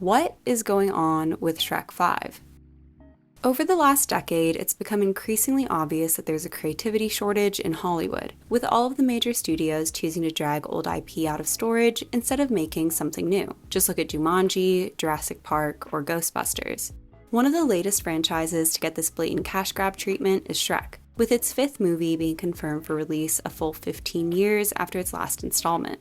What is going on with Shrek 5? Over the last decade, it's become increasingly obvious that there's a creativity shortage in Hollywood, with all of the major studios choosing to drag old IP out of storage instead of making something new. Just look at Jumanji, Jurassic Park, or Ghostbusters. One of the latest franchises to get this blatant cash grab treatment is Shrek, with its 5th movie being confirmed for release a full 15 years after its last installment.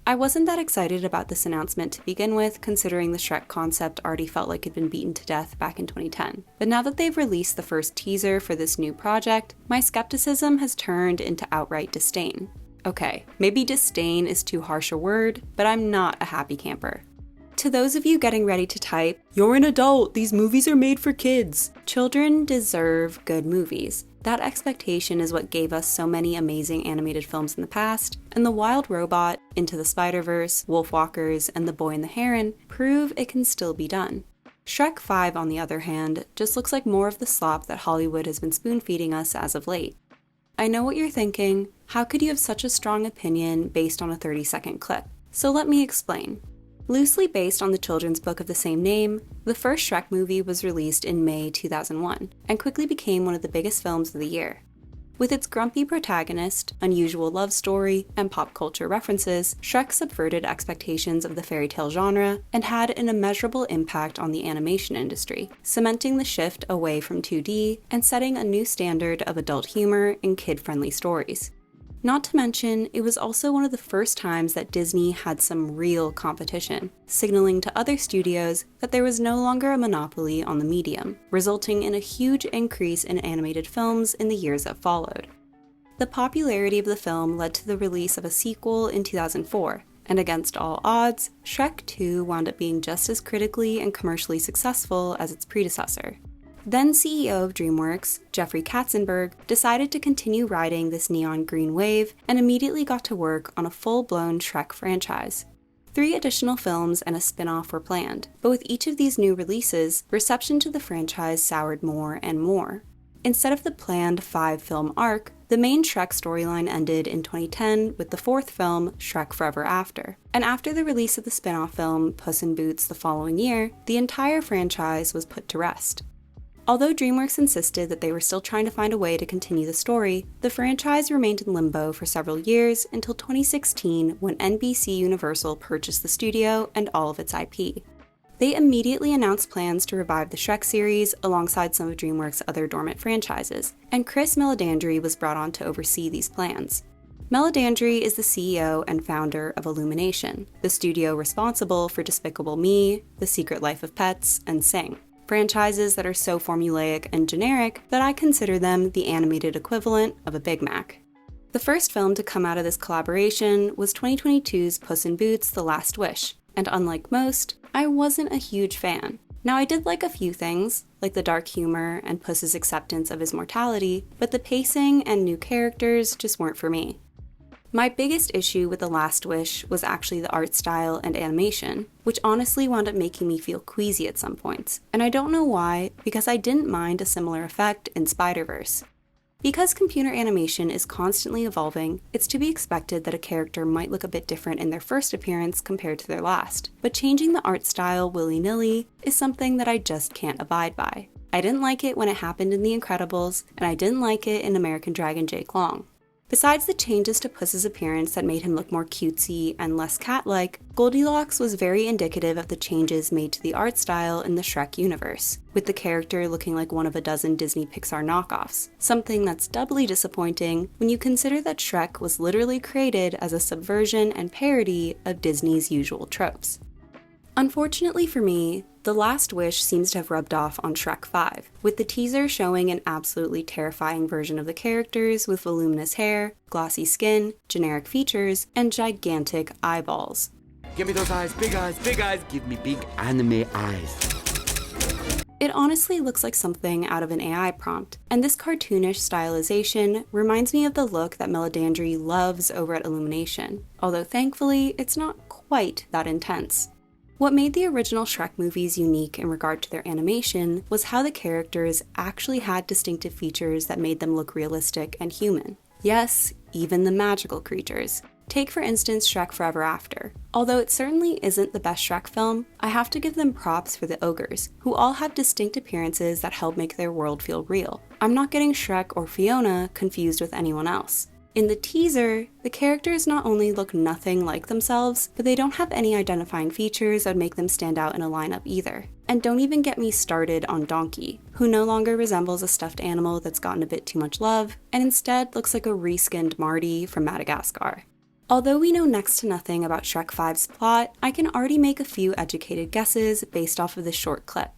I wasn't that excited about this announcement to begin with, considering the Shrek concept already felt like it'd been beaten to death back in 2010. But now that they've released the first teaser for this new project, my skepticism has turned into outright disdain. Okay, maybe disdain is too harsh a word, but I'm not a happy camper. To those of you getting ready to type, "You're an adult, these movies are made for kids," children deserve good movies. That expectation is what gave us so many amazing animated films in the past, and The Wild Robot, Into the Spider-Verse, Wolfwalkers, and The Boy and the Heron prove it can still be done. Shrek 5, on the other hand, just looks like more of the slop that Hollywood has been spoon-feeding us as of late. I know what you're thinking, how could you have such a strong opinion based on a 30-second clip? So let me explain. Loosely based on the children's book of the same name, the first Shrek movie was released in May 2001, and quickly became one of the biggest films of the year. With its grumpy protagonist, unusual love story, and pop culture references, Shrek subverted expectations of the fairy tale genre and had an immeasurable impact on the animation industry, cementing the shift away from 2D and setting a new standard of adult humor and kid-friendly stories. Not to mention, it was also one of the first times that Disney had some real competition, signaling to other studios that there was no longer a monopoly on the medium, resulting in a huge increase in animated films in the years that followed. The popularity of the film led to the release of a sequel in 2004, and against all odds, Shrek 2 wound up being just as critically and commercially successful as its predecessor. Then CEO of DreamWorks, Jeffrey Katzenberg, decided to continue riding this neon green wave and immediately got to work on a full-blown Shrek franchise. 3 additional films and a spin-off were planned, but with each of these new releases, reception to the franchise soured more and more. Instead of the planned 5-film arc, the main Shrek storyline ended in 2010 with the 4th film, Shrek Forever After. And after the release of the spin-off film, Puss in Boots, the following year, the entire franchise was put to rest. Although DreamWorks insisted that they were still trying to find a way to continue the story, the franchise remained in limbo for several years until 2016 when NBC Universal purchased the studio and all of its IP. They immediately announced plans to revive the Shrek series alongside some of DreamWorks' other dormant franchises, and Chris Meledandri was brought on to oversee these plans. Meledandri is the CEO and founder of Illumination, the studio responsible for Despicable Me, The Secret Life of Pets, and Sing. Franchises that are so formulaic and generic that I consider them the animated equivalent of a Big Mac. The first film to come out of this collaboration was 2022's Puss in Boots: The Last Wish, and unlike most, I wasn't a huge fan. Now I did like a few things, like the dark humor and Puss's acceptance of his mortality, but the pacing and new characters just weren't for me. My biggest issue with The Last Wish was actually the art style and animation, which honestly wound up making me feel queasy at some points, and I don't know why, because I didn't mind a similar effect in Spider-Verse. Because computer animation is constantly evolving, it's to be expected that a character might look a bit different in their first appearance compared to their last, but changing the art style willy-nilly is something that I just can't abide by. I didn't like it when it happened in The Incredibles, and I didn't like it in American Dragon Jake Long. Besides the changes to Puss's appearance that made him look more cutesy and less cat-like, Goldilocks was very indicative of the changes made to the art style in the Shrek universe, with the character looking like one of a dozen Disney Pixar knockoffs, something that's doubly disappointing when you consider that Shrek was literally created as a subversion and parody of Disney's usual tropes. Unfortunately for me, The Last Wish seems to have rubbed off on Shrek 5, with the teaser showing an absolutely terrifying version of the characters with voluminous hair, glossy skin, generic features, and gigantic eyeballs. Give me those eyes, big eyes, give me big anime eyes. It honestly looks like something out of an AI prompt, and this cartoonish stylization reminds me of the look that Meledandri loves over at Illumination, although thankfully it's not quite that intense. What made the original Shrek movies unique in regard to their animation was how the characters actually had distinctive features that made them look realistic and human. Yes, even the magical creatures. Take for instance Shrek Forever After. Although it certainly isn't the best Shrek film, I have to give them props for the ogres, who all have distinct appearances that help make their world feel real. I'm not getting Shrek or Fiona confused with anyone else. In the teaser, the characters not only look nothing like themselves, but they don't have any identifying features that would make them stand out in a lineup either. And don't even get me started on Donkey, who no longer resembles a stuffed animal that's gotten a bit too much love, and instead looks like a reskinned Marty from Madagascar. Although we know next to nothing about Shrek 5's plot, I can already make a few educated guesses based off of this short clip.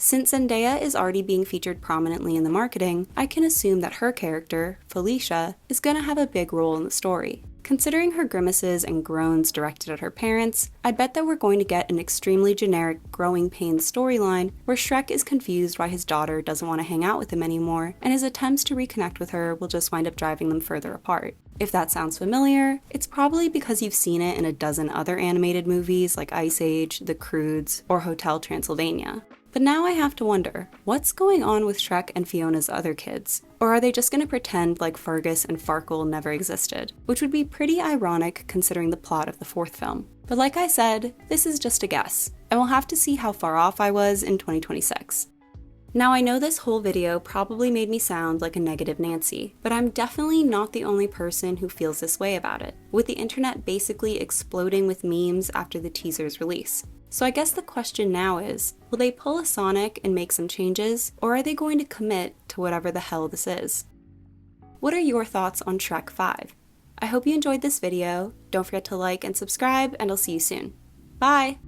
Since Zendaya is already being featured prominently in the marketing, I can assume that her character, Felicia, is gonna have a big role in the story. Considering her grimaces and groans directed at her parents, I bet that we're going to get an extremely generic growing pains storyline where Shrek is confused why his daughter doesn't want to hang out with him anymore, and his attempts to reconnect with her will just wind up driving them further apart. If that sounds familiar, it's probably because you've seen it in a dozen other animated movies like Ice Age, The Croods, or Hotel Transylvania. But now I have to wonder, what's going on with Shrek and Fiona's other kids? Or are they just going to pretend like Fergus and Farkle never existed? Which would be pretty ironic considering the plot of the fourth film. But like I said, this is just a guess, and we'll have to see how far off I was in 2026. Now I know this whole video probably made me sound like a negative Nancy, but I'm definitely not the only person who feels this way about it, with the internet basically exploding with memes after the teaser's release. So I guess the question now is, will they pull a Sonic and make some changes, or are they going to commit to whatever the hell this is? What are your thoughts on Shrek 5? I hope you enjoyed this video, don't forget to like and subscribe, and I'll see you soon. Bye!